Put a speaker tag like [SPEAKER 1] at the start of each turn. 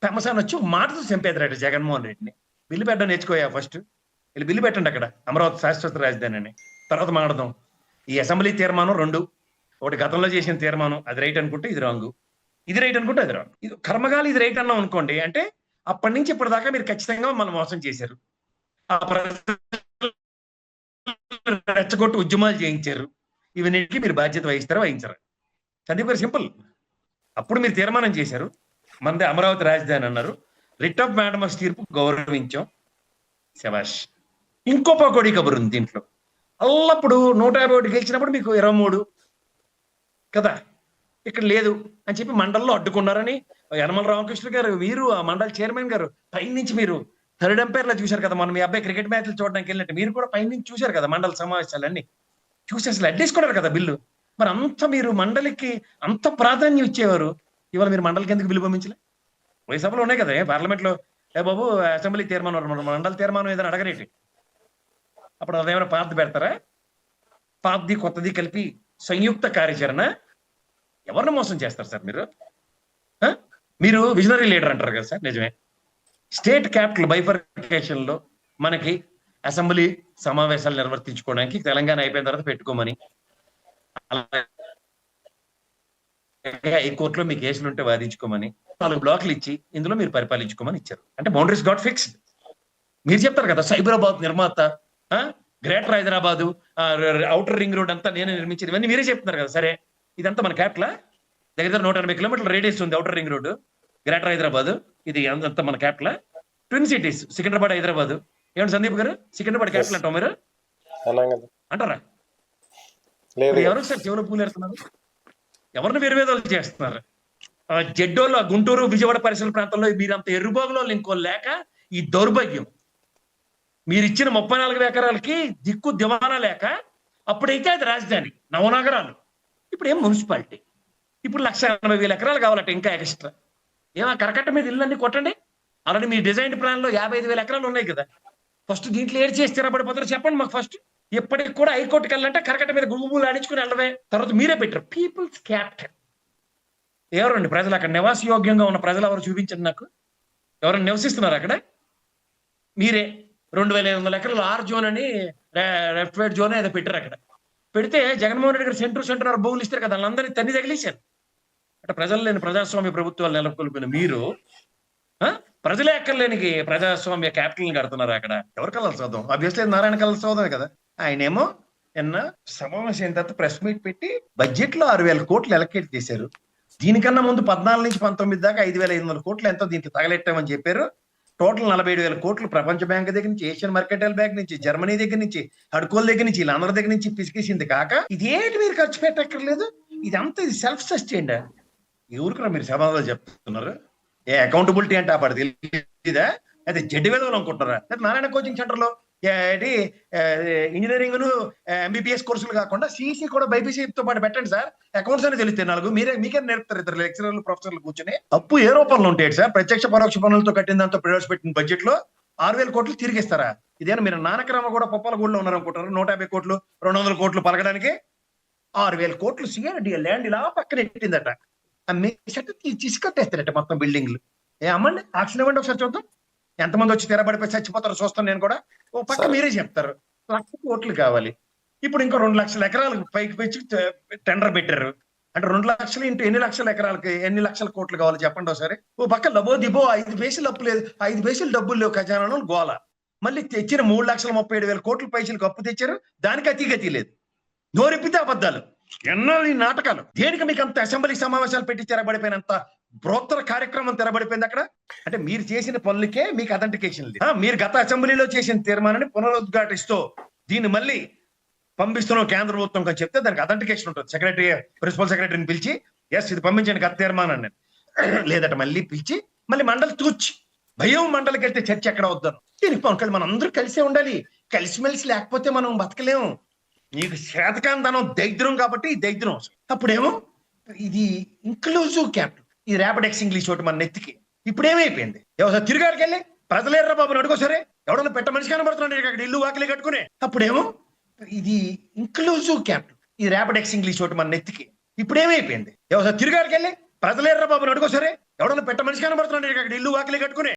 [SPEAKER 1] Famous అని వచ్చి మాటతో చంపేద్దరట జగన్మోహన్ రెడ్డిని. బిల్లు పెట్టడం నేర్చుకోయా ఫస్ట్, వీళ్ళు బిల్లు పెట్టండి అక్కడ అమరావతి శాశ్వత రాజధాని అని, తర్వాత మాట్లాడదాం. ఈ అసెంబ్లీ తీర్మానం రెండు, ఒకటి గతంలో చేసిన తీర్మానం అది రైట్ అనుకుంటే ఇది రాంగ్, ఇది రైట్ అనుకుంటే అది రాంగ్. ఇది కర్మగాలి ఇది రైట్ అన్నాం అనుకోండి, అంటే అప్పటి నుంచి ఇప్పటిదాకా మీరు ఖచ్చితంగా మనం మోసం చేశారు, ఆ రెచ్చగొట్టు ఉద్యమాలు చేయించారు, ఇవన్నిటికీ మీరు బాధ్యత వహిస్తారా వహించరా? సందీప్ గారు సింపుల్. అప్పుడు మీరు తీర్మానం చేశారు, మనది అమరావతి రాజధాని అన్నారు, రిట్ ఆఫ్ మేడమస్ తీర్పు గౌరవించాం, శభాష్. ఇంకో పకోడీ కబురు ఉంది దీంట్లో. అల్లప్పుడు 151 గెలిచినప్పుడు మీకు 23 కదా, ఇక్కడ లేదు అని చెప్పి మండల్లో అడ్డుకున్నారని యనమల రామకృష్ణ గారు, వీరు ఆ మండల చైర్మన్ గారు పైనుంచి మీరు థర్డ్ ఎంపైర్లో చూశారు కదా, మనం మీ అబ్బాయి క్రికెట్ మ్యాచ్లు చూడడానికి వెళ్ళినట్టు మీరు కూడా పైనుంచి చూశారు కదా మండల సమావేశాలన్నీ చూసి అసలు అడ్డేసుకున్నారు కదా బిల్లు. మరి అంత మీరు మండలికి అంత ప్రాధాన్యం ఇచ్చేవారు, ఇవాళ మీరు మండలికి ఎందుకు బిల్లు పంపించలే? వైసభలో ఉన్నాయి కదా పార్లమెంట్ లో, బాబు అసెంబ్లీ తీర్మానం మండల తీర్మానం ఏదైనా అడగరేటి, అప్పుడు అదేమైనా పాతది పెడతారా? పాతది కొత్తది కలిపి సంయుక్త కార్యాచరణ. ఎవరిని మోసం చేస్తారు సార్ మీరు? మీరు విజనరీ లీడర్ అంటారు కదా సార్, నిజమే. స్టేట్ క్యాపిటల్ బైఫర్కేషన్ లో మనకి అసెంబ్లీ సమావేశాలు నిర్వర్తించుకోవడానికి తెలంగాణ అయిపోయిన తర్వాత పెట్టుకోమని, హైకోర్టులో మీ కేసులు ఉంటే వాదించుకోమని 4 బ్లాక్లు ఇచ్చి ఇందులో మీరు పరిపాలించుకోమని ఇచ్చారు. అంటే బౌండరీస్ గాట్ ఫిక్స్డ్. మీరు చెప్తారు కదా సైబరాబాద్ నిర్మాత, greater Hyderabad, outer ring road అంతా నేనే నిర్మించింది, ఇవన్నీ మీరే చెప్తున్నారు కదా. సరే, ఇదంతా మన క్యాపిటల్, దగ్గర 180 కిలోమీటర్ల రేడియస్ ఉంది outer ring road, greater Hyderabad, ఇది అంతా మన capital. Twin cities Secunderabad Hyderabad. ఏమంటే సందీప్ గారు, సికింద్రాబాద్ క్యాపిటల్ అంటాం మీరు అంటారా? ఎవరు సార్ చెవులో పూలు ఎడుతున్నారు? ఎవరిని విరవేదాలు చేస్తున్నారు? జడ్డోళ్ళు గుంటూరు విజయవాడ పరిసర ప్రాంతంలో మీరంత ఎర్రుబాగులో ఇంకో లేక ఈ దౌర్భాగ్యం. మీరు ఇచ్చిన 34 ఎకరాలకి దిక్కు దివానా లేక, అప్పుడైతే అది రాజధాని నవనగరాలు, ఇప్పుడు ఏం మున్సిపాలిటీ. ఇప్పుడు 1,80,000 ఎకరాలు కావాలట ఇంకా ఎక్స్ట్రా. ఏమో కరకట్ట మీద ఇళ్ళన్నీ కొట్టండి. ఆల్రెడీ మీ డిజైన్ ప్లాన్ లో 55,000 ఎకరాలు ఉన్నాయి కదా. ఫస్ట్ దీంట్లో ఏడు చేసి స్థిరపడిపోతారు చెప్పండి మాకు. ఫస్ట్ ఎప్పటికి కూడా హైకోర్టుకి వెళ్ళాలంటే కరకట్ట మీద గుగుబులు ఆడించుకుని వెళ్ళవే. తర్వాత మీరే పెట్టారు పీపుల్స్ క్యాపిటల్. ఎవరండి ప్రజలు అక్కడ నివాసయోగ్యంగా ఉన్న ప్రజలు ఎవరు చూపించండి నాకు. ఎవరైనా నివసిస్తున్నారు అక్కడ? మీరే 2,500 ఎకరాలు ఆర్ జోన్ అని లెఫ్ట్ వైడ్ జోన్ ఏదో పెట్టారు. అక్కడ పెడితే జగన్మోహన్ రెడ్డి గారు సెంటర్ భూములు ఇస్తారు కదా, వాళ్ళందరినీ తన్ని తగిలేశారు. అంటే ప్రజలు లేని ప్రజాస్వామ్య ప్రభుత్వాలు నెలకొల్పిన మీరు ప్రజలే ఎక్కర్లేని ప్రజాస్వామ్య క్యాపిటల్ కడుతున్నారు. అక్కడ ఎవరు కలర్ చదువు? అభ్యర్థి నారాయణ కలర్ చదువు కదా. ఆయనేమో నిన్న సమావేశం అయిన తర్వాత ప్రెస్ మీట్ పెట్టి బడ్జెట్ లో 6,000 కోట్లు ఎలకేట్ చేశారు. దీనికన్నా ముందు 14 నుంచి 19 దాకా 5,500 కోట్లు ఎంతో దీనికి తగలెట్టామని చెప్పారు. టోటల్ 47,000 కోట్లు ప్రపంచ బ్యాంక్ దగ్గర నుంచి, ఏషియన్ మార్కెటల్ బ్యాంక్ నుంచి, జర్మనీ దగ్గర నుంచి, హడ్కోల్ దగ్గర నుంచి, వీళ్ళందరి దగ్గర నుంచి పిసికేసింది కాక ఇదేంటి మీరు ఖర్చు పెట్టక్కర్లేదు, ఇదంతా ఇది సెల్ఫ్ సస్టైన్డ్. ఎవరికి మీరు సమాధానం చెప్తున్నారు? ఏ అకౌంటబిలిటీ అంటే అప్పుడు తెలియదా? అయితే జడ్డి వేదం అనుకుంటారా? నారాయణ కోచింగ్ సెంటర్ లో ఇంజనీరింగ్ ఎంబీబీఎస్ కోర్సులు కాకుండా సిఈసి కూడా బైపీసీతో పాటు పెట్టండి సార్, అకౌంట్స్ అని తెలిస్తే 4 మీకే నేర్పుతారు 2 లెక్చరర్లు ప్రొఫెసర్లు కూర్చొని. అప్పు ఏ రూపంలో ఉంటాయి సార్? ప్రత్యక్ష పరోక్ష పనులతో కట్టిన దాంతో ప్రవేశపెట్టిన బడ్జెట్ లో 6,000 కోట్లు తిరిగిస్తారా? ఇదేనా మీరు నానకరామ కూడా పప్పాలగూడలో ఉన్నారనుకుంటారు? 150 కోట్లు 200 కోట్లు పలకడానికి 6,000 కోట్లు సిఆర్డీ ల్యాండ్ ఇలా పక్కన పెట్టిందట. తీసుకొట్టేస్తారట మొత్తం బిల్డింగ్లు. అమ్మండి ఆక్షన్ ఇవ్వండి ఒకసారి చూద్దాం ఎంతమంది వచ్చి తెరబడిపోయి చచ్చిపోతారో చూస్తాను నేను కూడా. ఓ పక్క మీరే చెప్తారు 1,00,000 కోట్లు కావాలి. ఇప్పుడు ఇంకో 2 లక్షల ఎకరాలు పైకి పెంచి టెండర్ పెట్టారు. అంటే 2 లక్షలు ఇంటూ ఎన్ని లక్షల ఎకరాలకి ఎన్ని లక్షల కోట్లు కావాలి చెప్పండి ఒకసారి. ఓ పక్క లబో దిబో 5 పైసలు అప్పు లేదు, 5 పైసలు డబ్బులు లేవు ఖజానాలో గోల. మళ్ళీ తెచ్చిన 3,37,000 కోట్ల పైసలకు అప్పు తెచ్చారు, దానికి అతిగతి లేదు. నోరెప్పితే అబద్ధాలు, ఎన్నో ఈ నాటకాలు. దేనికి మీకు అంత అసెంబ్లీ సమావేశాలు పెట్టి తెరబడిపోయినంత బ్రోత్తర కార్యక్రమం తెరబడిపోయింది అక్కడ. అంటే మీరు చేసిన పనులకే మీకు అథెంటికేషన్ లేదు. మీరు గత అసెంబ్లీలో చేసిన తీర్మానాన్ని పునరుద్ఘాటిస్తూ దీన్ని మళ్ళీ పంపిస్తున్నాం కేంద్ర ప్రభుత్వం అని చెప్తే దానికి అథెంటికేషన్ ఉంటుంది. సెక్రటరీ ప్రిన్సిపల్ సెక్రటరీని పిలిచి ఎస్ ఇది పంపించండి గత తీర్మానాన్ని లేదట మళ్ళీ పిలిచి మళ్ళీ మండలి తూచి భయం మండలికి వెళ్తే చర్చ ఎక్కడ వద్దాను. దీనికి పనుకోండి, మనం అందరూ కలిసే ఉండాలి. కలిసిమెలిసి లేకపోతే మనం బతకలేము. నీకు శాతకాంతనం దైద్యం కాబట్టి ఈ దైద్యం. అప్పుడేమో ఇది ఇంక్లూజివ్ క్యాపిటల్, ఇది ర్యాపిడ్ ఎక్స్ ఇంగ్లీష్ ఒకటి మన నెత్తికి. ఇప్పుడు ఏమైపోయింది? ఎవరు తిరిగాడికి వెళ్ళి ప్రజలేర్రా బాబుని అడుగో సరే, ఎవడన్నా పెట్ట మనిషి కనబడుతున్నాడు అక్కడ ఇల్లు వాకిలి కట్టుకునే. అప్పుడేమో ఇది ఇంక్లూజివ్ క్యాపిటల్, ఇది ర్యాపిడ్ ఎక్స్ ఇంగ్లీష్ ఒకటి మన నెత్తికి. ఇప్పుడు ఏమైపోయింది? ఎవరు తిరిగాడికి వెళ్ళి ప్రజలేర్రా బాబుని అడుగో సరే, ఎవడన్నా పెట్ట మనిషి కనబడుతున్నాడు అక్కడ ఇల్లు వాకిలి కట్టుకుని